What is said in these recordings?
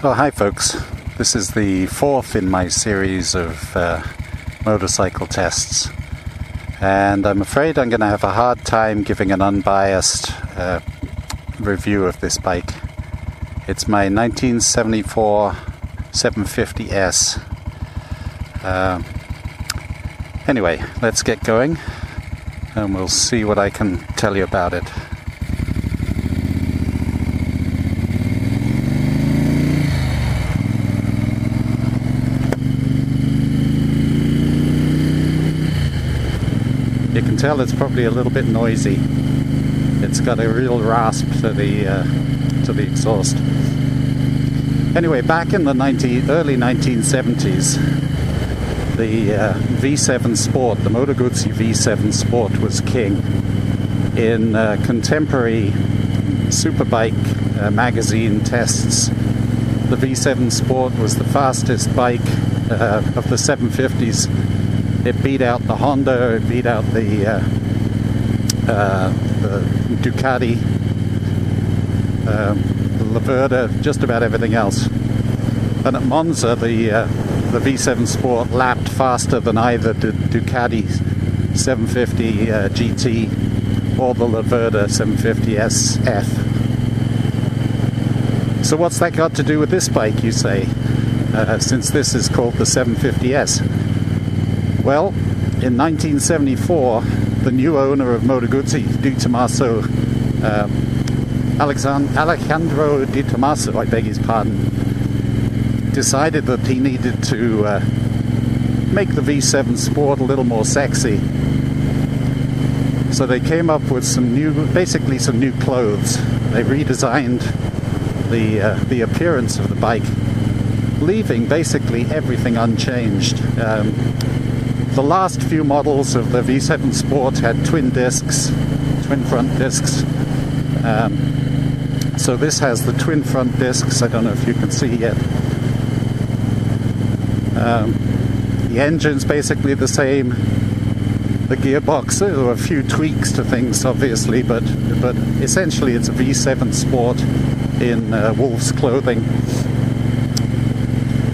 Oh, hi folks. This is the fourth in my series of motorcycle tests, and I'm afraid I'm going to have a hard time giving an unbiased review of this bike. It's my 1974 750S. Anyway, let's get going and we'll see what I can tell you about it. You can tell it's probably a little bit noisy. It's got a real rasp to the exhaust. Anyway, back in the early 1970s, the V7Sport, the Moto Guzzi V7Sport, was king in contemporary superbike magazine tests. The V7Sport was the fastest bike of the 750s. It beat out the Honda, it beat out the Ducati, the Laverda, just about everything else. And at Monza, the V7Sport lapped faster than either the Ducati 750 GT or the Laverda 750 SF. So what's that got to do with this bike, you say, since this is called the 750S? Well, in 1974, the new owner of Moto Guzzi, De Tomaso, Alejandro De Tomaso, I beg his pardon, decided that he needed to make the V7Sport a little more sexy. So they came up with basically some new clothes. They redesigned the appearance of the bike, leaving basically everything unchanged. The last few models of the V7Sport had twin front discs. So this has the twin front discs. I don't know if you can see yet. The engine's basically the same. The gearbox, there were a few tweaks to things, obviously, but essentially it's a V7Sport in wolf's clothing.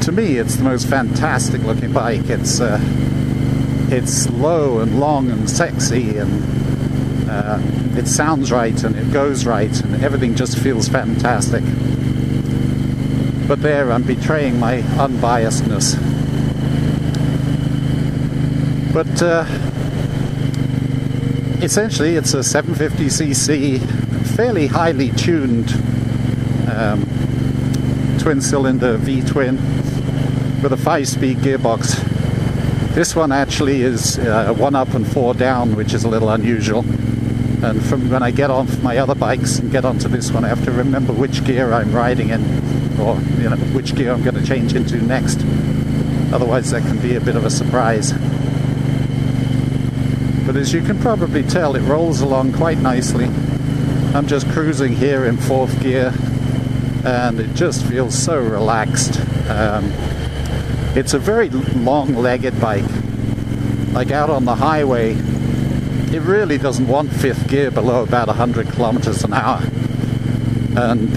To me, it's the most fantastic looking bike. It's low and long and sexy, and it sounds right and it goes right and everything just feels fantastic. But there, I'm betraying my unbiasedness. But essentially it's a 750cc, fairly highly tuned twin-cylinder V-twin with a 5-speed gearbox. This one actually is 1 up and 4 down, which is a little unusual. And from when I get off my other bikes and get onto this one, I have to remember which gear I'm riding in, or which gear I'm going to change into next. Otherwise that can be a bit of a surprise. But as you can probably tell, it rolls along quite nicely. I'm just cruising here in 4th gear, and it just feels so relaxed. It's a very long-legged bike. Like out on the highway, it really doesn't want 5th gear below about 100 kilometers an hour. And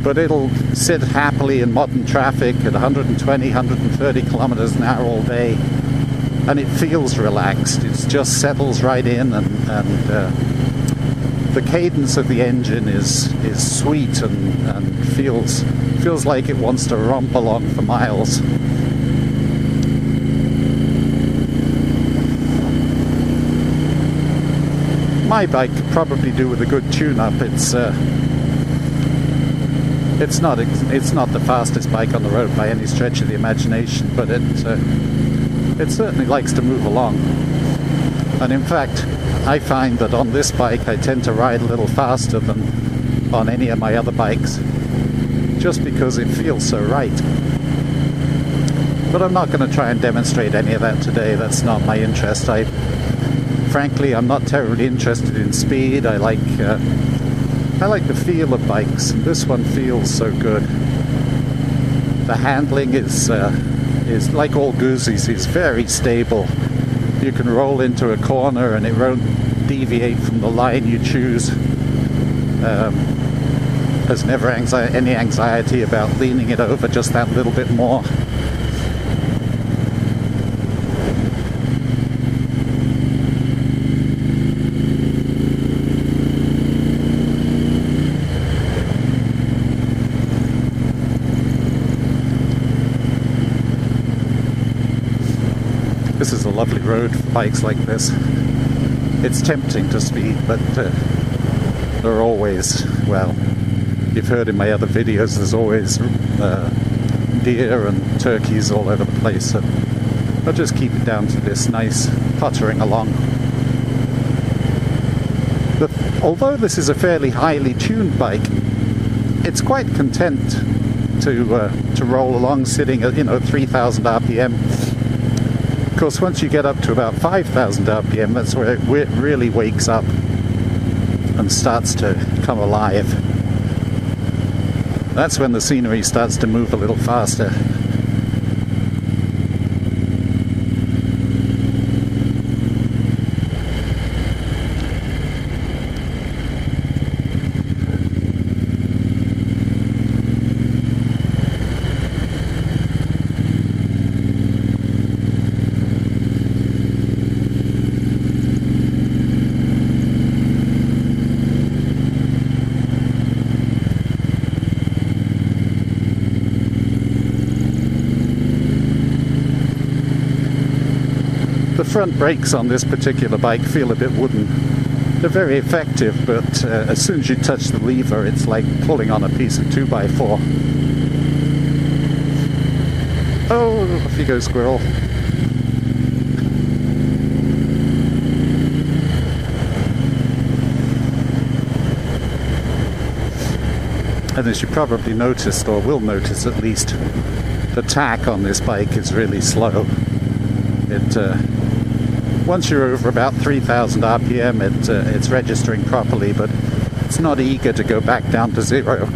but it'll sit happily in modern traffic at 120, 130 kilometers an hour all day, and it feels relaxed. It just settles right in, and the cadence of the engine is sweet and feels like it wants to romp along for miles. My bike could probably do with a good tune-up. It's not the fastest bike on the road by any stretch of the imagination, but it certainly likes to move along. And in fact, I find that on this bike I tend to ride a little faster than on any of my other bikes, just because it feels so right. But I'm not going to try and demonstrate any of that today. That's not my interest. Frankly, I'm not terribly interested in speed. I like the feel of bikes, and this one feels so good. The handling is like all Guzzis, is very stable. You can roll into a corner and it won't deviate from the line you choose. There's never any anxiety about leaning it over just that little bit more. This is a lovely road for bikes like this. It's tempting to speed, but there are always, well, you've heard in my other videos, there's always deer and turkeys all over the place, so I'll just keep it down to this nice puttering along. Although this is a fairly highly tuned bike, it's quite content to roll along sitting at 3,000 RPM. Of course, once you get up to about 5,000 RPM, that's where it really wakes up and starts to come alive. That's when the scenery starts to move a little faster. The front brakes on this particular bike feel a bit wooden. They're very effective, but as soon as you touch the lever, it's like pulling on a piece of 2x4. Oh, off you go, squirrel. And as you probably noticed, or will notice at least, the tack on this bike is really slow. Once you're over about 3,000 RPM, it's registering properly, but it's not eager to go back down to zero.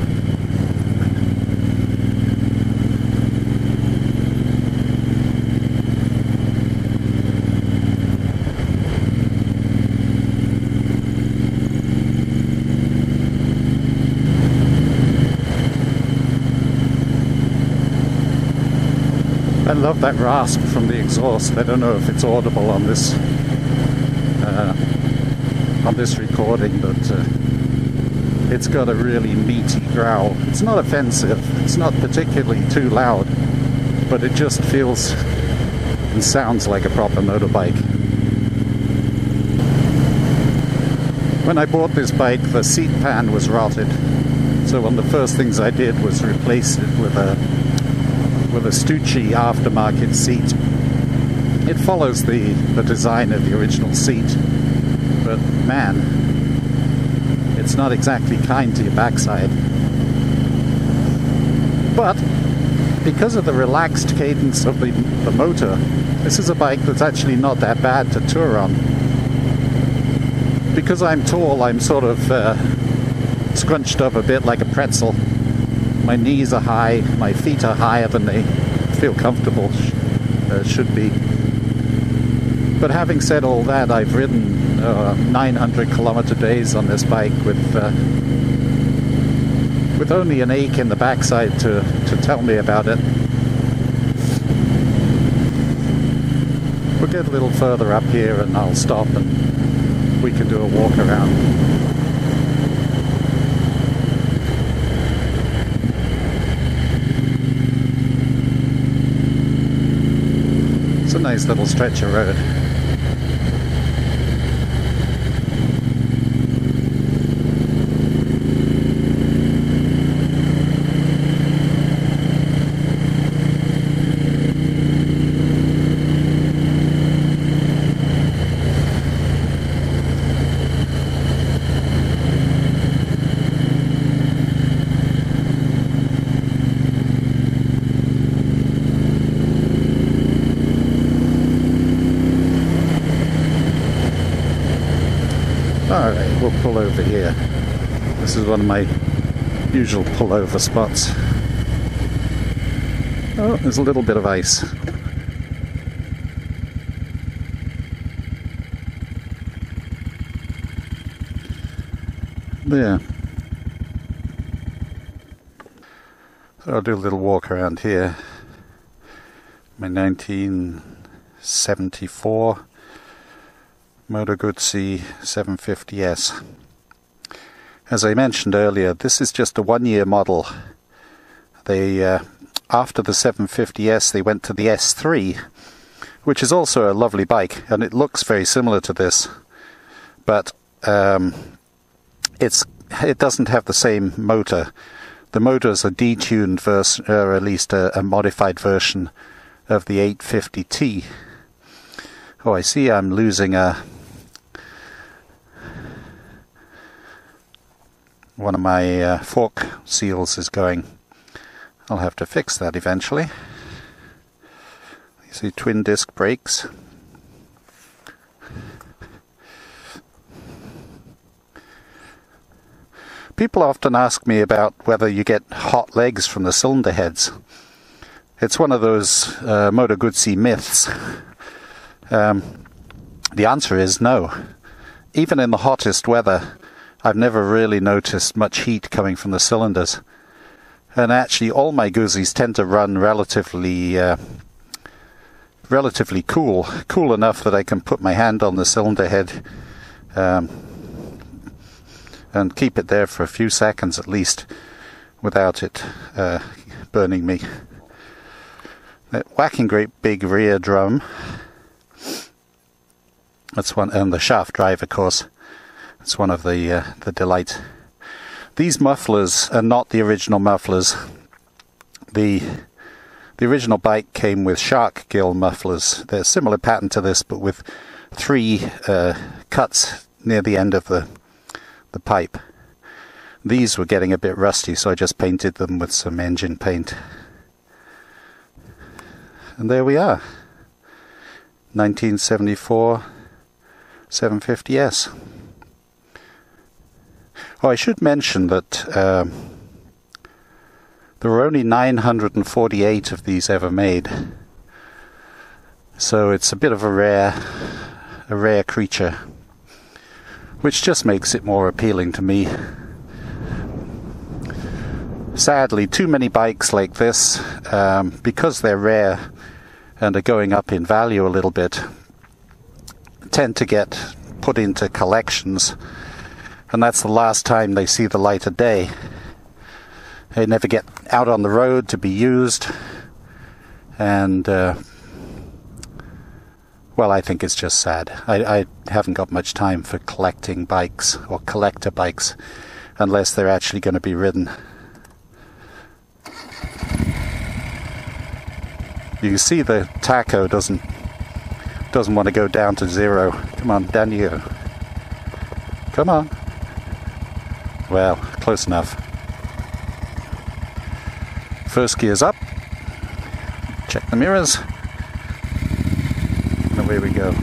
I love that rasp from the exhaust. I don't know if it's audible on this recording, but it's got a really meaty growl. It's not offensive, it's not particularly too loud, but it just feels and sounds like a proper motorbike. When I bought this bike, the seat pan was rotted, so one of the first things I did was replace it with a Stoochy Aftermarket seat. It follows the design of the original seat, but man, it's not exactly kind to your backside. But because of the relaxed cadence of the motor, this is a bike that's actually not that bad to tour on. Because I'm tall, I'm sort of scrunched up a bit like a pretzel. My knees are high, my feet are higher than they feel comfortable should be. But having said all that, I've ridden 900 kilometer days on this bike with only an ache in the backside to tell me about it. We'll get a little further up here and I'll stop and we can do a walk around. It's a nice little stretch of road. Alright, we'll pull over here. This is one of my usual pullover spots. Oh, there's a little bit of ice. There. So I'll do a little walk around here. My 1974 Moto Guzzi V7Sport. As I mentioned earlier, this is just a one-year model. They after the 750S, they went to the S3, which is also a lovely bike, and it looks very similar to this, but it doesn't have the same motor. The motor is a detuned version, or at least a modified version of the 850T. Oh, I see I'm losing one of my fork seals is going. I'll have to fix that eventually. You see twin disc brakes. People often ask me about whether you get hot legs from the cylinder heads. It's one of those Moto Guzzi myths. The answer is no. Even in the hottest weather, I've never really noticed much heat coming from the cylinders. And actually all my Guzzis tend to run relatively cool enough that I can put my hand on the cylinder head and keep it there for a few seconds at least without it burning me. That whacking great big rear drum, that's one, and the shaft drive, of course, it's one of the delights. These mufflers are not the original mufflers. The original bike came with shark gill mufflers. They're a similar pattern to this, but with 3 cuts near the end of the pipe. These were getting a bit rusty, so I just painted them with some engine paint. And there we are. 1974 750S. Oh, I should mention that there were only 948 of these ever made. So it's a bit of a rare creature, which just makes it more appealing to me. Sadly, too many bikes like this, because they're rare and are going up in value a little bit, tend to get put into collections, and that's the last time they see the light of day. They never get out on the road to be used, and well, I think it's just sad. I haven't got much time for collecting bikes or collector bikes unless they're actually going to be ridden. You can see the tacho doesn't want to go down to 0. Come on, down you go. Come on. Well, close enough. First gear's up. Check the mirrors. And away we go.